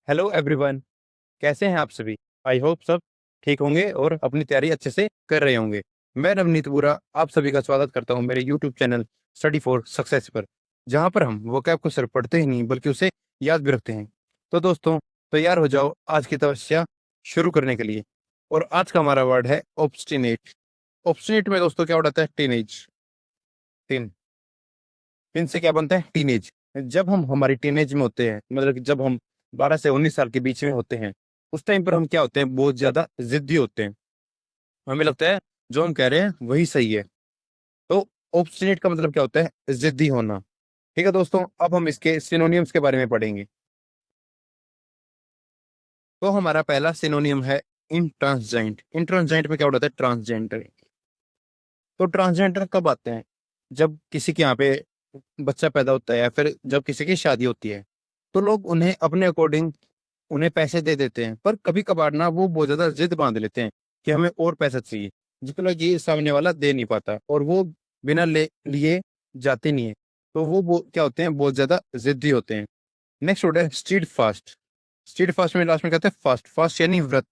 Hello everyone. कैसे हैं आप सभी? आई होप सब ठीक होंगे और अपनी तैयारी अच्छे से कर रहे होंगे। मैं नवनीत बुरा आप सभी का स्वागत करता हूं मेरे YouTube channel study for success पर, जहां पर हम वोकैब को सिर्फ पढ़ते ही नहीं बल्कि उसे याद भी रखते हैं। तो दोस्तों, तैयार हो जाओ आज की तपस्या शुरू करने के लिए। और आज का हमारा वर्ड है ऑब्स्टिनेट। ऑब्स्टिनेट में दोस्तों क्या वर्ड आता है? टीनेज। टीन टीन से क्या बनता है? टीनेज। जब हम हमारी टीनेज में होते हैं, मतलब कि जब हम 12 से 19 साल के बीच में होते हैं, उस टाइम पर हम क्या होते हैं? बहुत ज्यादा जिद्दी होते हैं। हमें लगता है जो हम कह रहे हैं वही सही है। तो ऑब्स्टिनेट का मतलब क्या होता है? जिद्दी होना। ठीक है दोस्तों, अब हम इसके सिनोनियम्स के बारे में पढ़ेंगे। तो हमारा पहला सिनोनियम है इंट्रांसजेंट। इंट्रांसजेंट में क्या होता है? ट्रांसजेंडर। तो ट्रांसजेंडर कब आते हैं? जब किसी के यहाँ पे बच्चा पैदा होता है या फिर जब किसी की शादी होती है, तो लोग उन्हें अपने अकॉर्डिंग उन्हें पैसे दे देते हैं। पर कभी कभार ना वो बहुत ज्यादा जिद बांध लेते हैं कि हमें और पैसा चाहिए, जिसको लगे ये सामने वाला दे नहीं पाता और वो बिना ले लिए जाते नहीं है। तो वो क्या होते हैं? बहुत ज्यादा जिद्दी होते हैं। नेक्स्ट वर्ड है स्ट्रीट फास्ट। स्ट्रीट फास्ट में लास्ट में कहते हैं फास्ट। फास्ट यानी व्रत।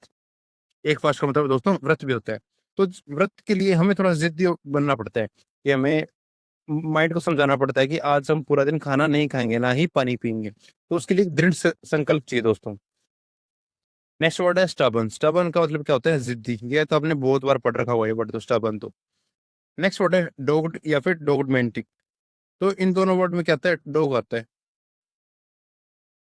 एक फास्ट का मतलब दोस्तों व्रत भी होता है। तो व्रत के लिए हमें थोड़ा जिद्दी बनना पड़ता है कि हमें माइंड को समझाना पड़ता है कि आज हम पूरा दिन खाना नहीं खाएंगे, ना ही पानी पिएंगे। तो उसके लिए दृढ़ संकल्प चाहिए दोस्तों। नेक्स्ट वर्ड है स्टबन। स्टबन का मतलब क्या होता है? जिद्दी। ये तो आपने बहुत बार पढ़ रखा हुआ है वर्ड, तो स्टबन तो। नेक्स्ट वर्ड है डोग्ड या फिर डोगमेंटिक। तो इन दोनों वर्ड में क्या आता है? डोग आता है।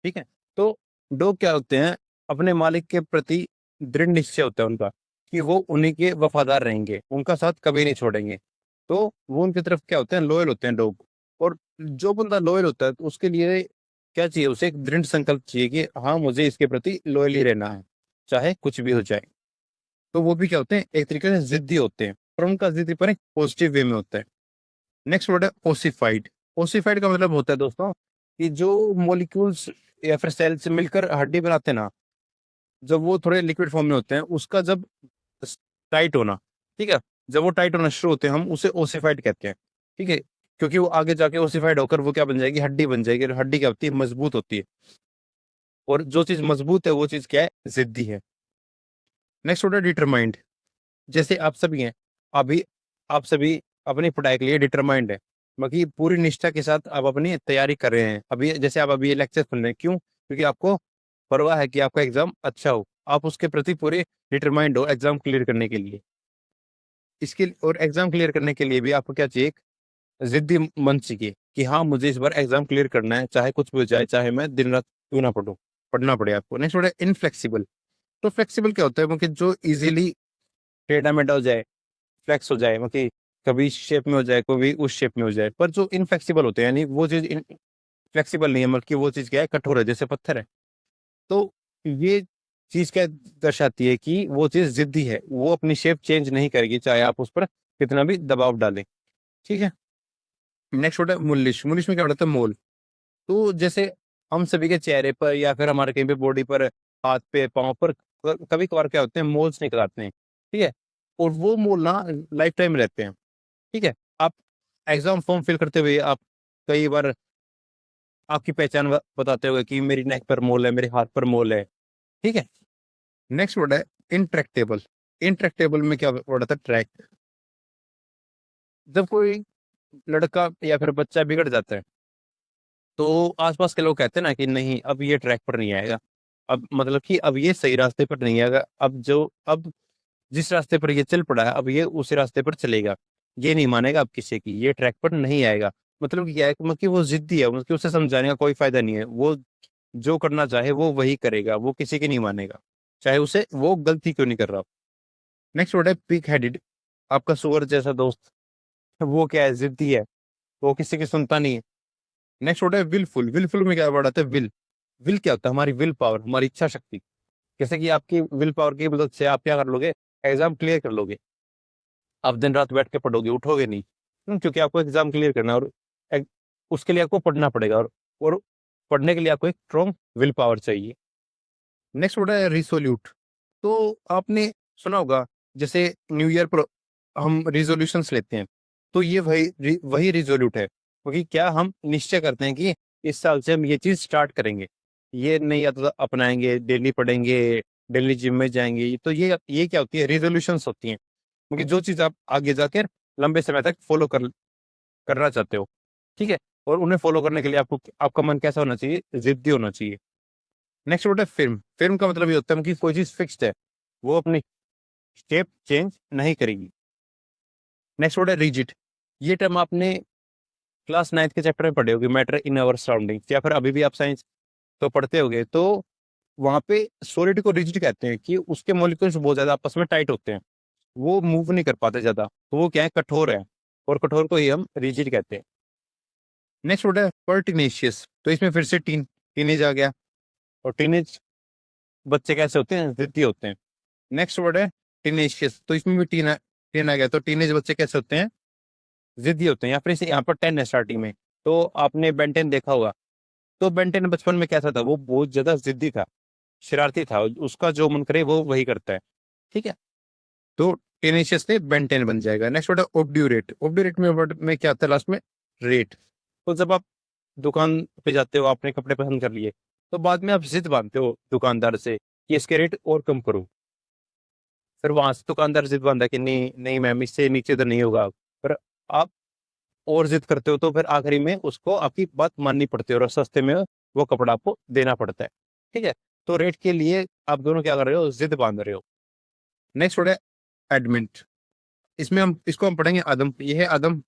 ठीक है। तो डोग क्या होते हैं? अपने मालिक के प्रति दृढ़ निश्चय होता है उनका कि वो उन्हीं के वफादार रहेंगे, उनका साथ कभी नहीं छोड़ेंगे। तो वो उनकी तरफ क्या होते हैं? लॉयल होते हैं डोग। और जो बंदा लॉयल होता है तो उसके लिए क्या चाहिए? उसे एक दृढ़ संकल्प चाहिए कि हाँ, मुझे इसके प्रति लॉयल ही रहना है, चाहे कुछ भी हो जाए। तो वो भी क्या होते हैं? एक तरीके से जिद्दी होते हैं, पर उनका जिद्दी पर एक पॉजिटिव वे में होता है। नेक्स्ट वर्ड है ओसिफाइड। ओसिफाइड का मतलब होता है दोस्तों कि जो मॉलिक्यूल्स या फिर सेल्स मिलकर हड्डी बनाते हैं ना, जब वो थोड़े लिक्विड फॉर्म में होते हैं, उसका जब टाइट होना, ठीक है, जब वो टाइट होना शुरू होते हैं हम उसे ओसिफाइड कहते हैं। ठीक है, क्योंकि वो आगे जाके ओसिफाइड होकर वो क्या बन जाएगी? हड्डी बन जाएगी। और हड्डी क्या होती है? मजबूत होती है। और जो चीज मजबूत है वो चीज क्या है? जिद्दी है। नेक्स्ट वर्ड है डिटरमाइंड। जैसे आप सभी हैं, अभी आप सभी अपनी पढ़ाई के लिए डिटरमाइंड है, बाकी पूरी निष्ठा के साथ आप अपनी तैयारी कर रहे हैं। अभी जैसे आप अभी ये लेक्चर सुन रहे हैं, क्यों? क्योंकि आपको परवाह है कि आपका एग्जाम अच्छा हो। आप उसके प्रति पूरे डिटरमाइंड हो एग्जाम क्लियर करने के लिए। इसके और एग्जाम क्लियर करने के लिए भी आपको क्या चाहिए? एक जिद्दी मन चाहिए कि हाँ, मुझे इस बार एग्जाम क्लियर करना है, चाहे कुछ भी हो जाए, चाहे मैं दिन रात क्यों ना पढ़ूं, पढ़ना पड़े आपको। नेक्स्ट वर्ड है इनफ्लेक्सिबल। तो फ्लेक्सिबल क्या होता है? क्योंकि जो इजीली टेढ़ा मेढ़ा हो जाए, फ्लेक्स हो जाए, मतलब कभी इस शेप में हो जाए, कभी उस शेप में हो जाए। पर जो इनफ्लेक्सिबल होते हैं, यानी वो चीज फ्लेक्सिबल नहीं है, मतलब कि वो चीज क्या है? कठोर है, जैसे पत्थर है। तो ये चीज क्या दर्शाती है? कि वो चीज जिद्दी है, वो अपनी शेप चेंज नहीं करेगी चाहे आप उस पर कितना भी दबाव डालें। ठीक है। नेक्स्ट होता है मुलिश। मुलिश में क्या होता है? मोल। तो जैसे हम सभी के चेहरे पर या फिर हमारे कहीं पे बॉडी पर, हाथ पे, पाँव पर कभी कभार क्या होते हैं? मोल्स निकल आते हैं। ठीक है। और वो मोल ना लाइफ टाइम रहते हैं। ठीक है। आप एग्जाम फॉर्म फिल करते हुए आप कई बार आपकी पहचान बताते हुए कि मेरी नेक पर मोल है, मेरे हाथ पर मोल है। ठीक है। नेक्स्ट वर्ड है इंट्रैक्टेबल। इंट्रैक्टेबल में क्या वर्ड आता है? ट्रैक। जब कोई लड़का या फिर बच्चा बिगड़ जाता है, तो आसपास के लोग कहते हैं ना कि नहीं, अब ये ट्रैक पर नहीं आएगा। अब मतलब कि अब ये सही रास्ते पर नहीं आएगा। अब जिस रास्ते पर ये चल पड़ा है, अब ये उसी रास्ते पर चलेगा। ये नहीं मानेगा अब किसी की, ये ट्रैक पर नहीं आएगा। मतलब कि क्या है? मतलब कि वो जिद्दी है, मतलब कि उसे समझाने का कोई फायदा नहीं है। वो जो करना चाहे वो वही करेगा, वो किसी की नहीं मानेगा, चाहे उसे वो गलती क्यों नहीं कर रहा। नेक्स्ट वर्ड है पिक हेडेड। आपका सुअर जैसा दोस्त। वो क्या है? जिद्दी है, वो किसी की सुनता नहीं है। नेक्स्ट वर्ड है विलफुल। विलफुल में क्या वर्ड आता है? विल। विल क्या होता है? हमारी विल पावर, हमारी इच्छा शक्ति। जैसे कि आपकी विल पावर की मदद से आप क्या कर लोगे? एग्जाम क्लियर कर लोगे। आप दिन रात बैठ के पढ़ोगे, उठोगे नहीं। क्योंकि आपको एग्जाम क्लियर करना है। और एक- उसके लिए आपको पढ़ना पड़ेगा। और पढ़ने के लिए आपको एक स्ट्रॉन्ग विल पावर चाहिए। नेक्स्ट वर्ड है रिसोल्यूट। तो आपने सुना होगा, जैसे न्यू ईयर पर हम रिजोल्यूशंस लेते हैं, तो ये वही रिजोल्यूट है, क्योंकि क्या हम निश्चय करते हैं कि इस साल से हम ये चीज स्टार्ट करेंगे। ये नहीं आता तो अपनाएंगे, डेली पढ़ेंगे, डेली जिम में जाएंगे। तो ये क्या होती है, रिजोल्यूशंस होती हैं, क्योंकि जो चीज आप आगे जाकर लंबे समय तक फॉलो करना चाहते हो, ठीक है। और उन्हें फॉलो करने के लिए आपको आपका मन कैसा होना चाहिए, जिद्दी होना चाहिए। नेक्स्ट वर्ड है फिल्म। फिल्म का मतलब ये होता है कि कोई चीज फिक्स्ड है, वो अपनी स्टेप चेंज नहीं करेगी। नेक्स्ट वर्ड है रिजिड। ये टर्म आपने क्लास 9th के चैप्टर में पढ़े होगे, मैटर इन अवर सराउंडिंग, या फिर अभी भी आप साइंस तो पढ़ते होगे। तो वहां पे सॉलिड को रिजिड कहते हैं कि उसके मॉलिक्यूल्स बहुत ज्यादा आपस में टाइट होते हैं, वो मूव नहीं कर पाते ज्यादा, तो वो क्या है, कठोर है, और कठोर को ही हम रिजिड कहते हैं। नेक्स्ट वर्ड है पर्टिनेशियस। तो इसमें फिर से टीनेज आ गया, और टीनेज बच्चे कैसे होते हैं, जिद्दी होते हैं। नेक्स्ट वर्ड है टीनेशियस। तो इसमें भी टीन आ गया। तो टीनेज बच्चे कैसे होते हैं, जिद्दी होते हैं। या फिर इसे यहाँ पर 10 है स्टार्टिंग में। तो आपने बेंटेन देखा होगा। तो बेंटेन बचपन में कैसा था, वो बहुत ज्यादा जिद्दी था, शरारती था, उसका जो मन करे वो वही करता है, ठीक है। तो टेनेशियस से बेंटेन बन जाएगा। नेक्स्ट वर्ड है ऑब्ड्यूरेट। ऑब्ड्यूरेट में वर्ड में क्या आता है लास्ट में, रेट। तो जब आप दुकान पे जाते हो, आपने कपड़े पसंद कर लिए, तो बाद में आप जिद बांधते हो दुकानदार से कि इसके रेट और कम करो। फिर वहां से दुकानदार जिद बांधा कि नहीं नहीं मैम, इससे नीचे तो नहीं होगा। पर आप और जिद करते हो, तो फिर आखिरी में उसको आपकी बात माननी पड़ती है, और सस्ते में वो कपड़ा आपको देना पड़ता है, ठीक है। तो रेट के लिए आप दोनों क्या कर रहे हो, जिद बांध रहे हो। नेक्स्ट वर्ड है एडमिट। इसमें हम पढ़ेंगे आदम। ये है आदम।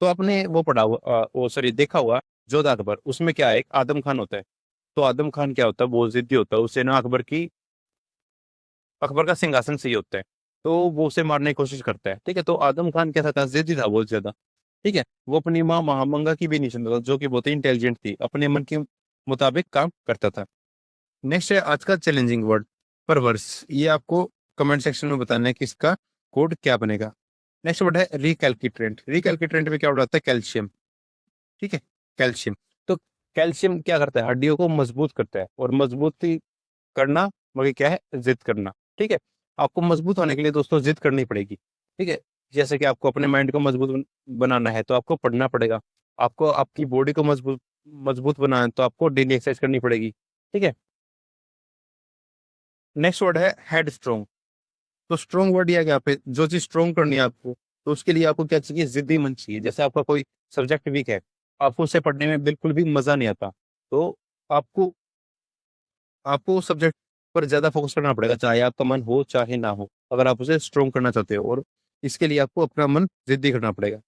तो आपने वो पढ़ा हुआ, वो सॉरी देखा हुआ जोधा अकबर, उसमें क्या है, एक आदम खान होता है। तो आदम खान क्या होता है, बहुत जिद्दी होता है, उसे ना अकबर का सिंहासन सही होता है, तो वो उसे मारने की कोशिश करता है, ठीक है। तो आदम खान कैसा था, जिद्दी था बहुत ज्यादा, ठीक है। वो अपनी माँ महामंगा की भी नहीं सुनता था, जो कि बहुत ही इंटेलिजेंट थी, अपने मन के मुताबिक काम करता था। नेक्स्ट है आज का चैलेंजिंग वर्ड, परवर्स। ये आपको कमेंट सेक्शन में बताना है कि इसका कोड क्या बनेगा। नेक्स्ट वर्ड है रिकैल्किट्रेंट। रिकैल्किट्रेंट में क्या वर्ड आता है, कैल्शियम, ठीक है, कैल्शियम। तो कैल्शियम क्या करता है, हड्डियों को मजबूत करता है, और मजबूती करना मगर क्या है, जिद करना, ठीक है। आपको मजबूत होने के लिए दोस्तों जिद करनी पड़ेगी, ठीक है। जैसे कि आपको अपने माइंड को मजबूत बनाना है, तो आपको पढ़ना पड़ेगा। आपको आपकी बॉडी को मजबूत मजबूत बनाना है, तो आपको डेली एक्सरसाइज करनी पड़ेगी, ठीक है। नेक्स्ट वर्ड है हेड स्ट्रोंग। तो स्ट्रोंग वर्ड दिया गया पे, जो चीज स्ट्रोंग करनी है आपको, तो उसके लिए आपको क्या चाहिए, जिद्दी मन चाहिए। जैसे आपका कोई सब्जेक्ट वीक है, आपको उसे पढ़ने में बिल्कुल भी मजा नहीं आता, तो आपको आपको उस सब्जेक्ट पर ज्यादा फोकस करना पड़ेगा, चाहे आपका मन हो चाहे ना हो, अगर आप उसे स्ट्रोंग करना चाहते हो। और इसके लिए आपको अपना मन जिद्दी करना पड़ेगा।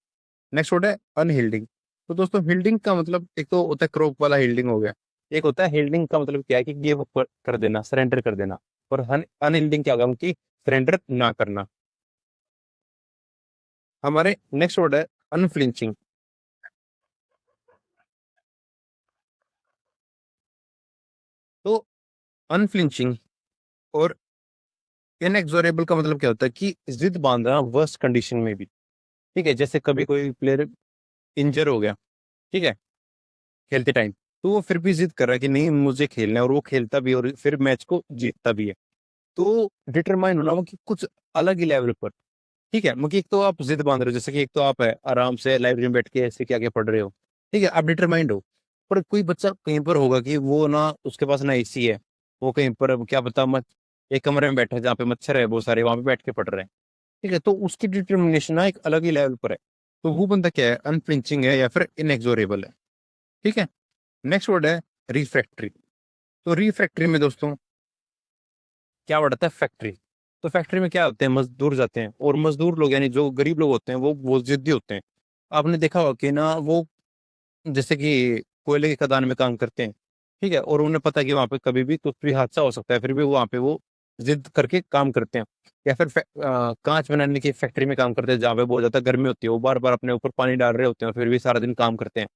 नेक्स्ट वर्ड है अनहिल्डिंग। तो दोस्तों हिल्डिंग का मतलब एक तो होता है क्रॉप वाला हिल्डिंग हो गया, एक होता है हिल्डिंग का मतलब क्या है कि गिव अप कर देना, सरेंडर कर देना। और अनहिल्डिंग क्या होगा कि सरेंडर ना करना। हमारे नेक्स्ट वर्ड है अनफ्लिंचिंग। तो अनफ्लिंचिंग और इनएक्सोरेबल का मतलब क्या होता है कि जिद बांधना वर्स्ट कंडीशन में भी, ठीक है। जैसे कभी कोई प्लेयर इंजर हो गया, ठीक है, खेलते टाइम, तो वो फिर भी जिद कर रहा है कि नहीं मुझे खेलना है, और वो खेलता भी है, और फिर मैच को जीतता भी है। तो डिटरमाइन होना वो कि कुछ अलग ही लेवल पर, ठीक है। मतलब एक तो आप जिद बांध रहे हो, जैसे कि एक तो आप है आराम से लाइब्रेरी में बैठ के ऐसे क्या क्या पढ़ रहे हो, ठीक है, आप डिटरमाइंड हो। पर कोई बच्चा कहीं पर होगा कि वो ना, उसके पास ना एसी है, वो कहीं पर अब क्या पता मत एक कमरे में बैठा है जहाँ पे मच्छर है बहुत सारे, वहां पे बैठ के पढ़ रहे हैं, ठीक है। तो उसकी डिटर्मिनेशन ना एक अलग ही लेवल पर है। तो वो बंदा क्या है, अनफ्लिंचिंग है या फिर इनएक्सोरेबल है, ठीक है। नेक्स्ट वर्ड है रिफ्रैक्टरी। तो रिफ्रैक्टरी में दोस्तों क्या वर्ड आता है, फैक्ट्री। तो फैक्ट्री में क्या होते हैं, मजदूर जाते हैं, और मजदूर लोग यानी जो गरीब लोग होते हैं वो जिद्दी होते हैं। आपने देखा होगा कि ना वो जैसे कि कोयले की खदान में काम करते हैं, ठीक है, और उन्हें पता है कि वहां पे कभी भी कुछ भी हादसा हो सकता है, फिर भी वहां पे वो जिद करके काम करते हैं। या फिर कांच बनाने की फैक्ट्री में काम करते हैं, जहाँ पे बहुत ज्यादा गर्मी होती है, वो बार बार अपने ऊपर पानी डाल रहे होते हैं, और फिर भी सारा दिन काम करते हैं।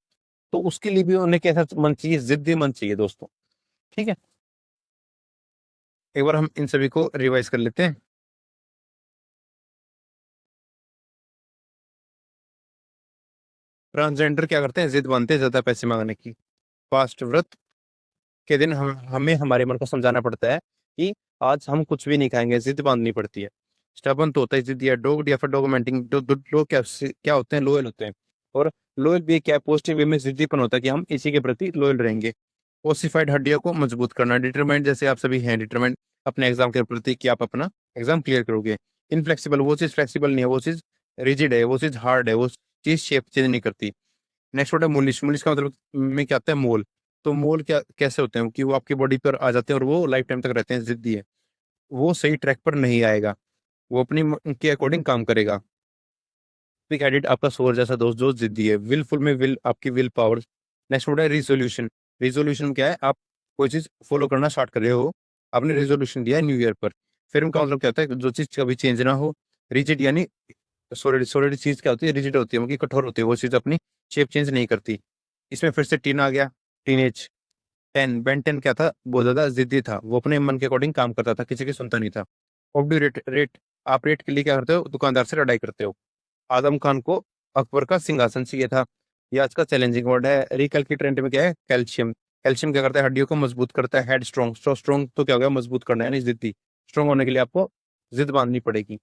तो उसके लिए भी उन्हें कैसा मन चाहिए, जिद्दी मन चाहिए दोस्तों, ठीक है। एक बार हम इन सभी को रिवाइज कर लेते हैं। ट्रांसजेंडर क्या करते हैं, जिद बांधते हैं ज्यादा पैसे मांगने की। फास्ट व्रत के दिन हमें हमारे मन को समझाना पड़ता है कि आज हम कुछ भी नहीं खाएंगे, जिद बांधनी पड़ती है। स्टबन तो होता है जिद, या डोग्ड या फिर डोगमेंटिंग। लोग क्या होते हैं, लोयल होते हैं। और लोयल भी क्या पॉजिटिव वे में जिद्दीपन होता है कि हम इसी के प्रति लोयल रहेंगे। ओसिफाइड हड्डियों को मजबूत करना। डिटरमाइंड जैसे आप सभी हैं डिटरमाइंड अपने एग्जाम के प्रति कि आप अपना एग्जाम क्लियर करोगे। इनफ्लेक्सिबल वो चीज़ फ्लेक्सिबल नहीं है, वो चीज़ रिजिड है, वो चीज़ हार्ड है, वो चीज़ शेप चेंज नहीं करती। नेक्स्ट वर्ड है मूलिश। मूलिश का मतलब में क्या आता है? मोल। तो मोल क्या कैसे होते हैं कि वो आपकी बॉडी पर आ जाते हैं और वो लाइफ टाइम तक रहते हैं, जिद्दी है, वो सही ट्रैक पर नहीं आएगा, वो अपनी के अकॉर्डिंग काम करेगा। पिक एडिट आपका सोर जैसा दोस्त जो जिद्दी है। विलफुल में विल आपकी विल पावर। नेक्स्ट वर्ड है रिजोल्यूशन। रिजोल्यूशन क्या है? आप कोई चीज फॉलो करना स्टार्ट कर रहे हो, आपने रिजोल्यूशन दिया है न्यू ईयर पर। फिर उनका मतलब क्या होता है? जो चीज कभी चेंज ना हो। रिजिड यानी सॉलिड। सॉलिड चीज क्या होती है? रिजिड होती है, मतलब कठोर होती है, वो चीज अपनी शेप चेंज नहीं करती। इसमें फिर से टीन आ गया, टीनेज। टेन, बेन 10 क्या था? बहुत ज्यादा जिद्दी था, वो अपने मन के अकॉर्डिंग काम करता था, किसी की सुनता नहीं था। ऑब्डी रेट। रेट आप रेट के लिए क्या करते हो? दुकानदार से लड़ाई करते हो। आजम खान को अकबर का सिंहासन चाहिए था। ये आज का चैलेंजिंग वर्ड है। रिकल की ट्रेंड में क्या है? कैल्शियम। कैल्शियम क्या करता है? हड्डियों को मजबूत करता है। Head strong. स्ट्रॉन्ग तो क्या हो गया? मजबूत करना है, यानी जिद्दी। स्ट्रॉन्ग होने के लिए आपको जिद बांधनी पड़ेगी।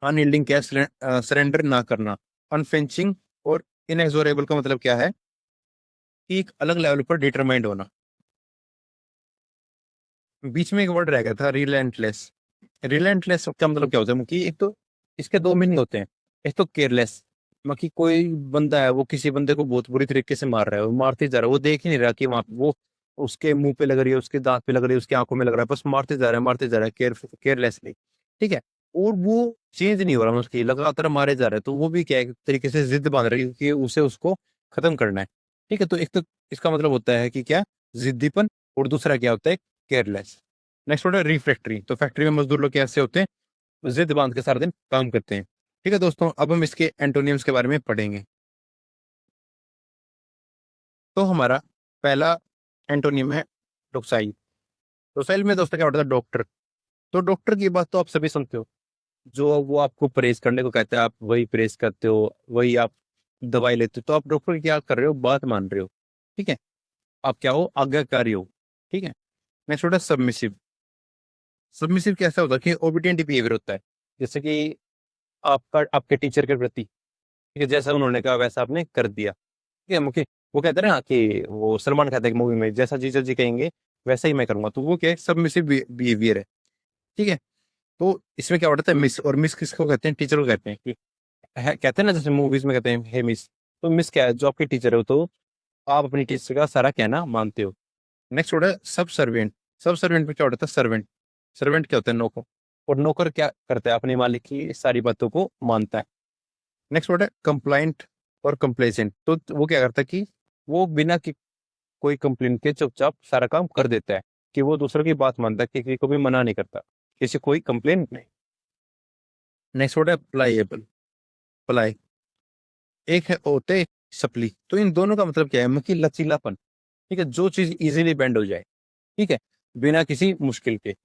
अनयील्डिंग क्या है? सरेंडर ना करना। अनफिंचिंग और इनएक्सोरेबल का मतलब क्या है? कि एक अलग लेवल पर डिटरमाइंड होना। बीच में एक वर्ड रह गया था, रिलेंटलेस। रिलेंटलेस का मतलब क्या होता है? कि एक तो इसके दो मीनिंग होते हैं। एक तो केयरलेस, मतलब कि कोई बंदा है, वो किसी बंदे को बहुत बुरी तरीके से मार रहा है, वो मारते जा रहा है, वो देख ही नहीं रहा कि वहां वो उसके मुंह पे लग रही है, उसके दांत पे लग रही है, उसकी आंखों में लग रहा है, बस मारते जा रहा है, मारते जा रहा है, केयरलेसली। ठीक है। और वो चेंज नहीं हो रहा, उसकी लगातार मारे जा रहे हैं, तो वो भी क्या है, एक तरीके से जिद बांध रही है कि उसे उसको खत्म करना है। ठीक है। तो एक तो इसका मतलब होता है कि क्या? जिद्दीपन। और दूसरा क्या होता है? केयरलेस। नेक्स्ट वर्ड है रिफ्रैक्टरी। तो फैक्ट्री में मजदूर लोग कैसे होते हैं? जिद बांध के सारा दिन काम करते हैं। ठीक है दोस्तों, अब हम इसके एंटोनियम्स के बारे में पढ़ेंगे। तो हमारा पहला एंटोनियम है डोक्साइल। डोक्साइल में दोस्तों क्या होता है? डॉक्टर। तो डॉक्टर की बात तो आप सभी सुनते हो, जो वो आपको परहेज करने को कहते हैं, आप वही परहेज करते हो, वही आप दवाई लेते हो, तो आप डॉक्टर की क्या कर रहे हो? बात मान रहे हो। ठीक है। आप क्या हो? आज्ञाकारी हो। ठीक है। नेक्स्ट होता है सबमिसिव। सबमिसिव कैसा होता है? कि ओबीडियंट बिहेवियर होता है, जैसे कि आपका आपके टीचर के प्रति। ठीक है, जैसा उन्होंने कहा वैसा आपने कर दिया। ठीक है, मुझे वो कहते हैं ना कि वो सलमान कहता है मूवी में, जैसा जीजा जी कहेंगे वैसा ही मैं करूंगा, तो वो क्या है? सबमिसिव बिहेवियर है। ठीक है। तो इसमें क्या होता है? मिस। और मिस किसको कहते हैं? टीचर को कहते हैं कि कहते हैं ना, जैसे मूवीज में कहते हैं हे मिस। तो मिस क्या है? जो आपके टीचर हो, तो आप अपनी टीचर का सारा कहना मानते हो। नेक्स्ट वर्ड है सब सर्वेंट। सब सर्वेंट में क्या होता है? सर्वेंट। सर्वेंट क्या होता है? नौकर। और नौकर क्या करता है? अपने मालिक की सारी बातों को मानता है। नेक्स्ट वर्ड है कंप्लाइंट और कंप्लेसेंट। तो वो क्या करता है कि वो बिना कि कोई कंप्लेन के चुपचाप सारा काम कर देता है, कि वो दूसरों की बात मानता है, किसी को भी मना नहीं करता, किसी कोई कंप्लेन नहीं। नेक्स्ट वर्ड है प्लाइएबल। प्लाई। एक है ओते, सपली। तो इन दोनों का मतलब क्या है? मतलब कि लचीलापन। ठीक है, जो चीज इजीली बेंड हो जाए। ठीक है, बिना किसी मुश्किल के।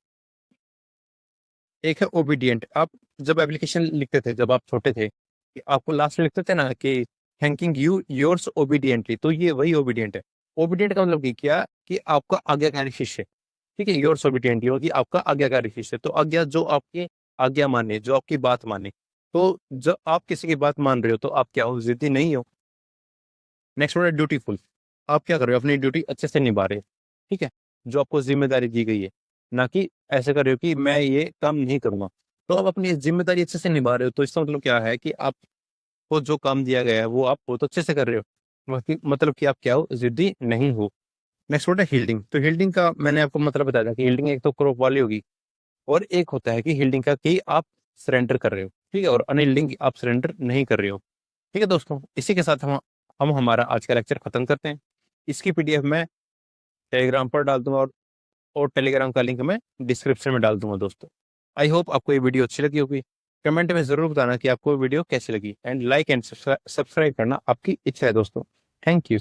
एक है ओबीडियंट। आप जब एप्लीकेशन लिखते थे, जब आप छोटे थे, कि आपको लास्ट में लिखते थे ना कि थैंकिंग यू योर्स ओबीडियंटली, तो ये वही ओबीडियंट है। ओबीडियंट का मतलब क्या? कि आपका आज्ञाकारी शिष्य। ठीक है, योर्स ओबीडियंटली होगी आपका आज्ञाकारी शिष्य। तो आज्ञा, जो आपकी आज्ञा माने, जो आपकी बात माने। तो जब आप किसी की बात मान रहे हो, तो आप क्या हो? जिद्दी नहीं हो। नेक्स्ट वर्ड है ड्यूटीफुल। आप क्या कर रहे हो? अपनी ड्यूटी अच्छे से निभा रहे हो। ठीक है, जो आपको जिम्मेदारी दी गई है, ना कि ऐसे कर रहे हो कि मैं ये काम नहीं करूंगा। तो आप अपनी जिम्मेदारी अच्छे से निभा रहे हो, तो इसका मतलब क्या है? कि आपको जो काम दिया गया है वो आप बहुत अच्छे से कर रहे हो। मतलब कि आप क्या हो? जिद्दी नहीं हो। नेक्स्ट वर्ड है हील्डिंग। तो हील्डिंग का मैंने आपको मतलब बताया था कि हील्डिंग एक तो क्रॉप वाली होगी, और एक होता है कि हील्डिंग का कि आप सरेंडर कर रहे हो। ठीक है, और अनहील्डिंग आप सरेंडर नहीं कर रहे हो। ठीक है दोस्तों, इसी के साथ हम हमारा आज का लेक्चर खत्म करते हैं। इसकी पीडीएफ मैं टेलीग्राम पर डाल दूंगा, और टेलीग्राम का लिंक मैं डिस्क्रिप्शन में डाल दूंगा दोस्तों। आई होप आपको ये वीडियो अच्छी लगी होगी। कमेंट में जरूर बताना कि आपको वीडियो कैसी लगी, एंड लाइक एंड सब्सक्राइब करना आपकी इच्छा है दोस्तों। Thank you.